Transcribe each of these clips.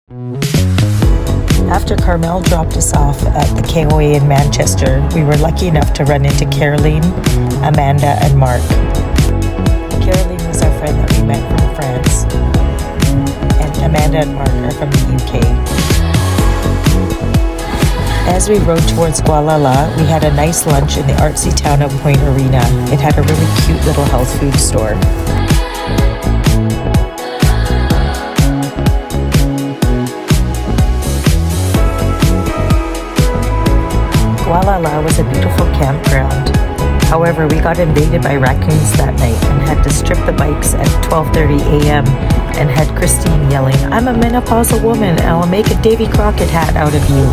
After Carmel dropped us off at the KOA in Manchester, we were lucky enough to run into Caroline, Amanda, and Mark. Caroline was our friend that we met from France, and Amanda and Mark are from the UK. As we rode towards Gualala, we had a nice lunch in the artsy town of Point Arena. It had a really cute little health food store. Gualala was a beautiful campground. However, we got invaded by raccoons that night and had to strip the bikes at 12:30 a.m. and had Christine yelling, "I'm a menopausal woman and I'll make a Davy Crockett hat out of you."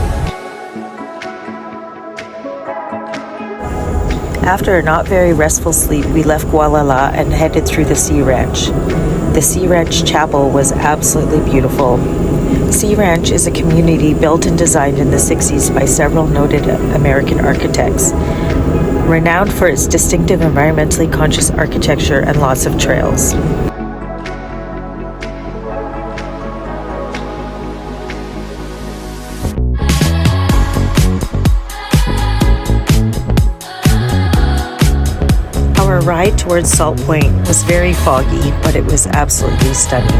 After a not very restful sleep, we left Gualala and headed through the Sea Ranch. The Sea Ranch Chapel was absolutely beautiful. Sea Ranch is a community built and designed in the 60s by several noted American architects, renowned for its distinctive environmentally conscious architecture and lots of trails. Our ride towards Salt Point was very foggy, but it was absolutely stunning.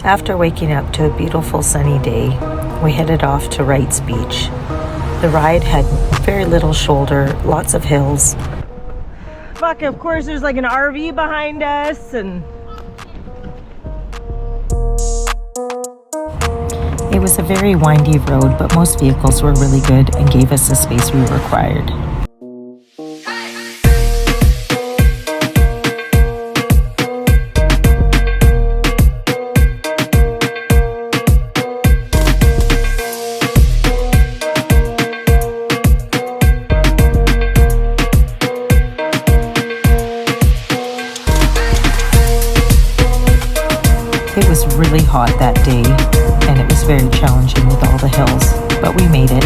After waking up to a beautiful sunny day, we headed off to Wrights Beach. The ride had very little shoulder, lots of hills. Fuck, of course there's like an RV behind us and... It was a very windy road, but most vehicles were really good and gave us the space we required. It was really hot that day, and it was very challenging with all the hills, but we made it.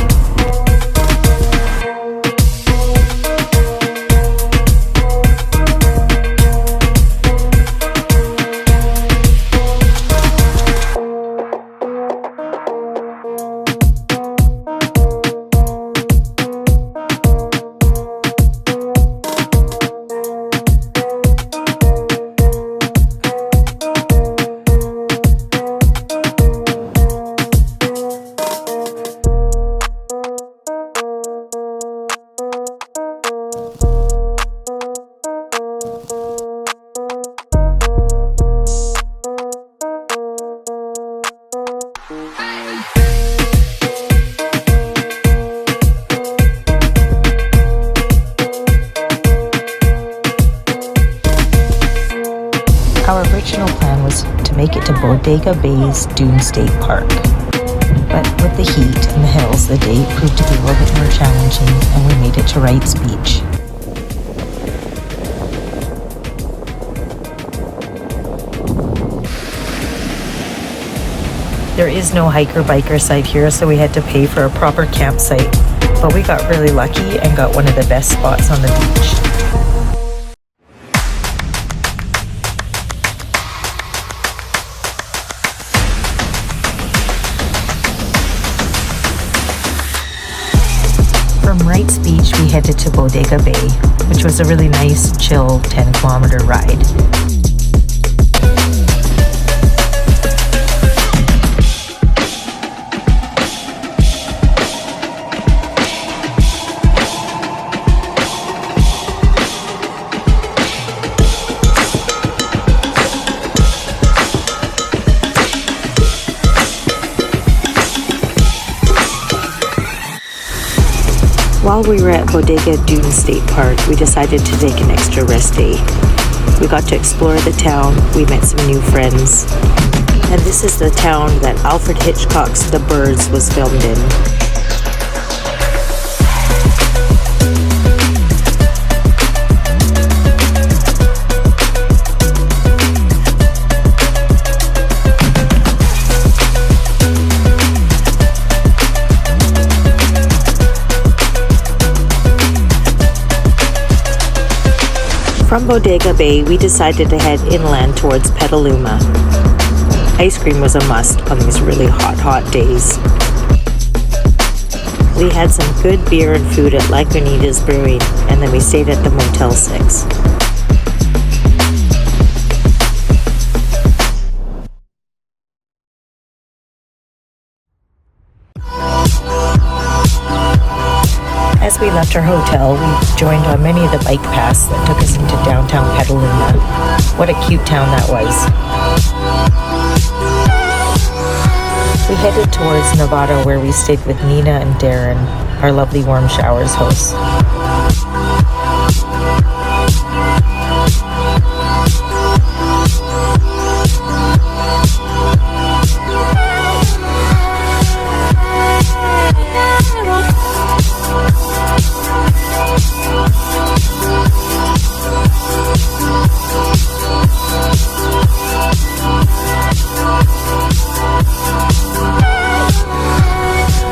Our original plan was to make it to Bodega Bay's Dune State Park. But with the heat and the hills, the day proved to be a little bit more challenging, and we made it to Wrights Beach. There is no hiker-biker site here, so we had to pay for a proper campsite. But we got really lucky and got one of the best spots on the beach. From Wrights Beach, we headed to Bodega Bay, which was a really nice, chill 10-kilometer ride. While we were at Bodega Dune State Park, we decided to take an extra rest day. We got to explore the town, we met some new friends, and this is the town that Alfred Hitchcock's The Birds was filmed in. From Bodega Bay, we decided to head inland towards Petaluma. Ice cream was a must on these really hot days. We had some good beer and food at Lagunitas Brewing, and then we stayed at the Motel 6. As we left our hotel, we joined on many of the bike paths that took us into downtown Petaluma. What a cute town that was. We headed towards Nevada, where we stayed with Nina and Darren, our lovely Warm Showers hosts.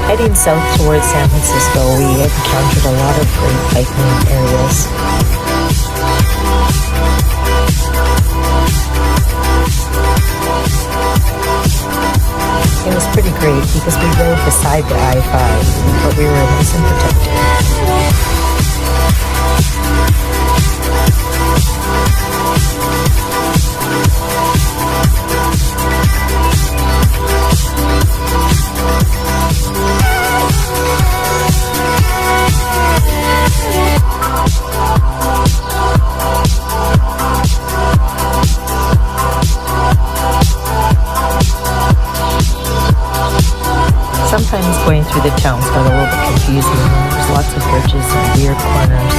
Heading south towards San Francisco, we encountered a lot of great biking areas. It was pretty great because we rode beside the I-5, but we were nice and protected. Sometimes going through the towns got a little bit confusing. There's lots of bridges and weird corners.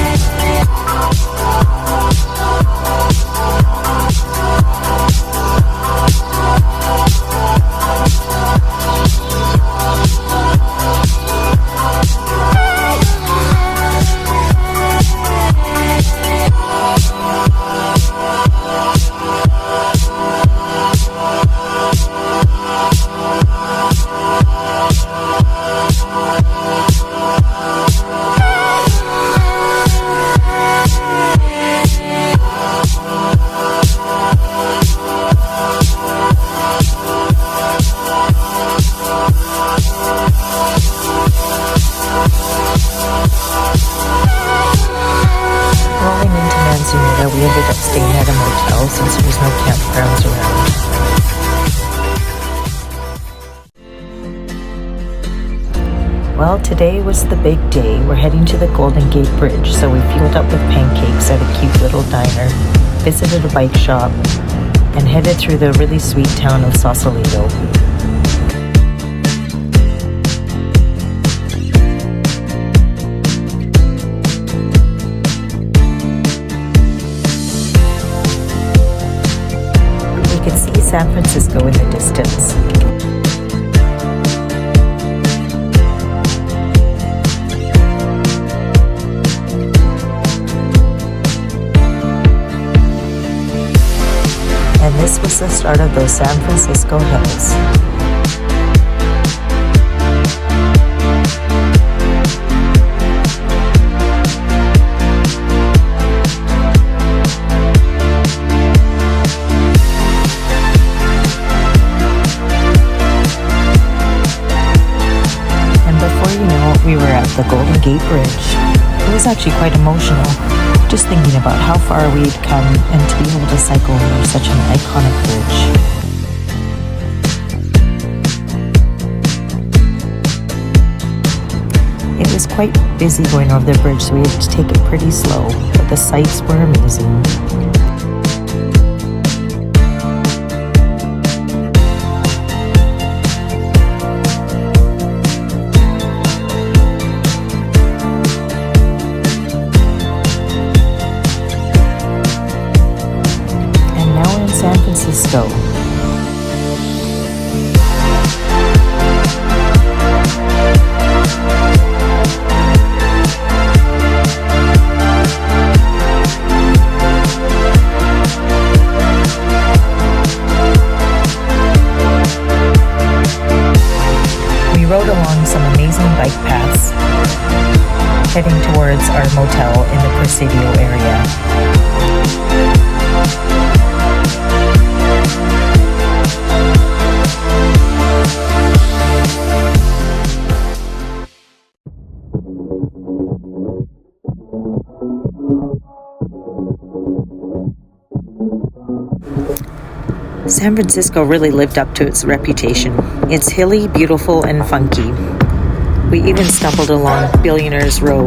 We ended up staying at a motel since there was no campgrounds around. Well, today was the big day. We're heading to the Golden Gate Bridge, so we fueled up with pancakes at a cute little diner, visited a bike shop, and headed through the really sweet town of Sausalito. We could see San Francisco in the distance. And this was the start of those San Francisco hills. We were at the Golden Gate Bridge. It was actually quite emotional, just thinking about how far we'd come and to be able to cycle over such an iconic bridge. It was quite busy going over the bridge, so we had to take it pretty slow, but the sights were amazing. San Francisco. We rode along some amazing bike paths, heading towards our motel in the Presidio area. San Francisco really lived up to its reputation. It's hilly, beautiful, and funky. We even stumbled along Billionaires Row.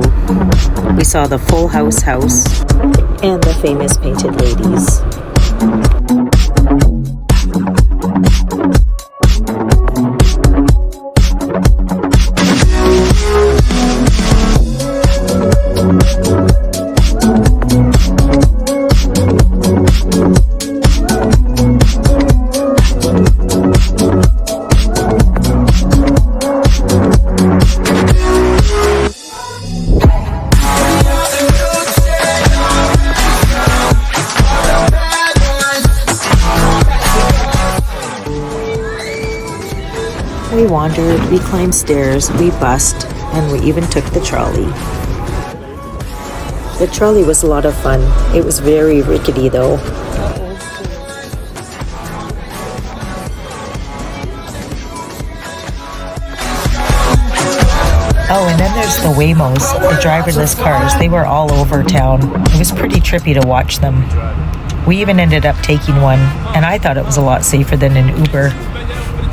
We saw the Full House house and the famous painted ladies. We wandered, we climbed stairs, we bussed, and we even took the trolley. The trolley was a lot of fun. It was very rickety though. Oh, and then there's the Waymos, the driverless cars. They were all over town. It was pretty trippy to watch them. We even ended up taking one, and I thought it was a lot safer than an Uber.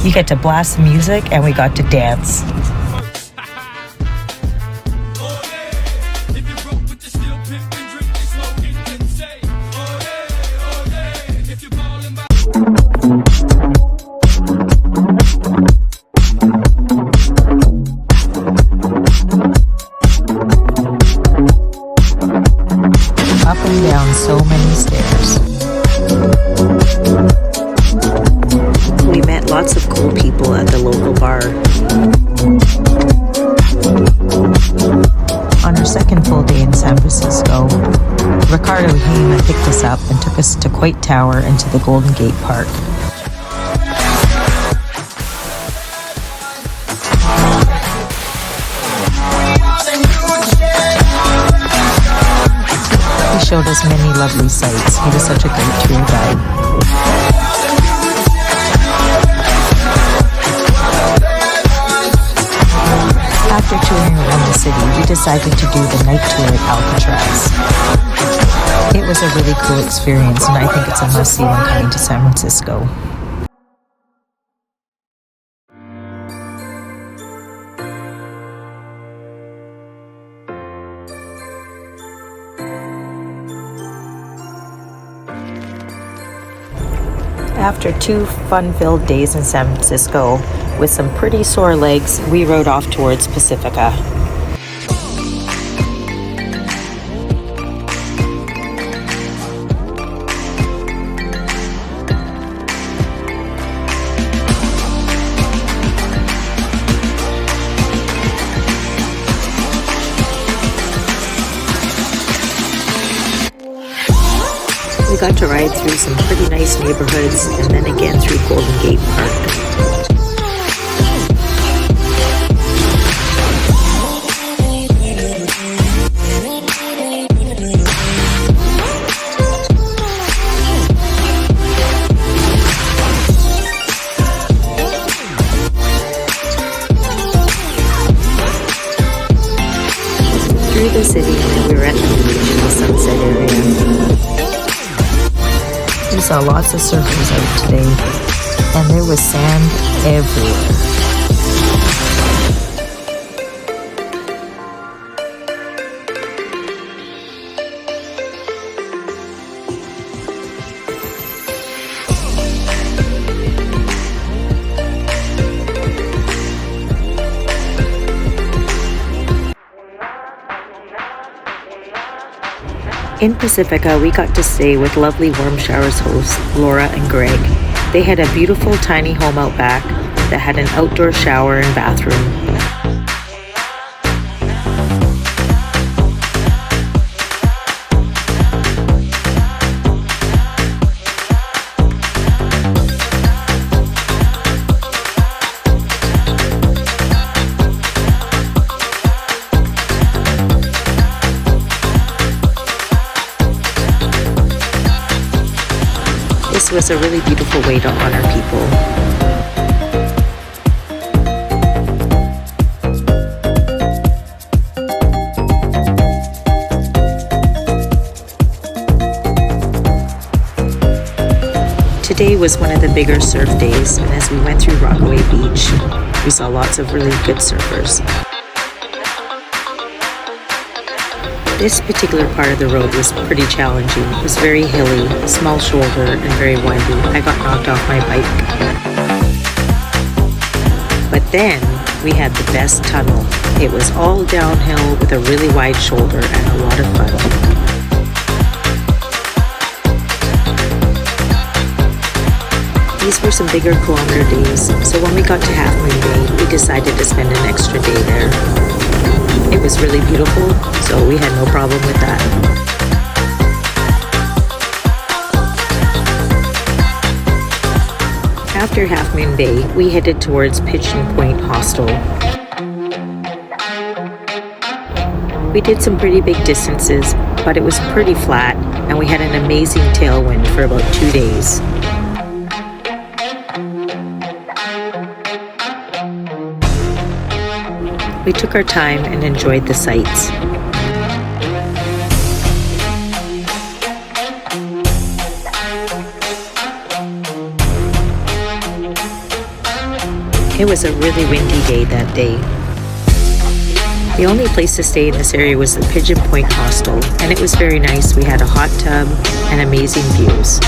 You get to blast the music, and we got to dance. Up and down so many stairs. We met lots of cool people at the local bar. On our second full day in San Francisco, Ricardo came and picked us up and took us to Coit Tower and to the Golden Gate Park. He showed us many lovely sights. He was such a great tour guide. After touring around the city, we decided to do the night tour at Alcatraz. It was a really cool experience, and I think it's a must-see when coming to San Francisco. After 2 fun-filled days in San Francisco, with some pretty sore legs, we rode off towards Pacifica. We got to ride through some pretty nice neighborhoods and then again through Golden Gate Park. Through the city, and we were at the beach in the Sunset area. We saw lots of surfers out today, and there was sand everywhere. In Pacifica, we got to stay with lovely Warm Showers hosts Laura and Greg. They had a beautiful tiny home out back that had an outdoor shower and bathroom. This was a really beautiful way to honor people. was one of the bigger surf days, and as we went through Rockaway Beach, we saw lots of really good surfers. This particular part of the road was pretty challenging. It was very hilly, small shoulder, and very windy. I got knocked off my bike. But then we had the best tunnel. It was all downhill with a really wide shoulder and a lot of fun. These were some bigger kilometer days, so when we got to Half Moon Bay, we decided to spend an extra day there. It was really beautiful, so we had no problem with that. After Half Moon Bay, we headed towards Pigeon Point Hostel. We did some pretty big distances, but it was pretty flat, and we had an amazing tailwind for about 2 days. We took our time and enjoyed the sights. It was a really windy day that day. The only place to stay in this area was the Pigeon Point Hostel, and it was very nice. We had a hot tub and amazing views.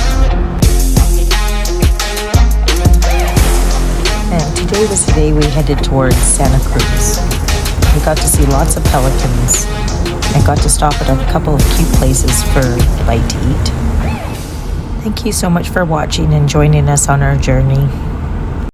And today was the day we headed towards Santa Cruz. We got to see lots of pelicans and got to stop at a couple of cute places for a bite to eat. Thank you so much for watching and joining us on our journey.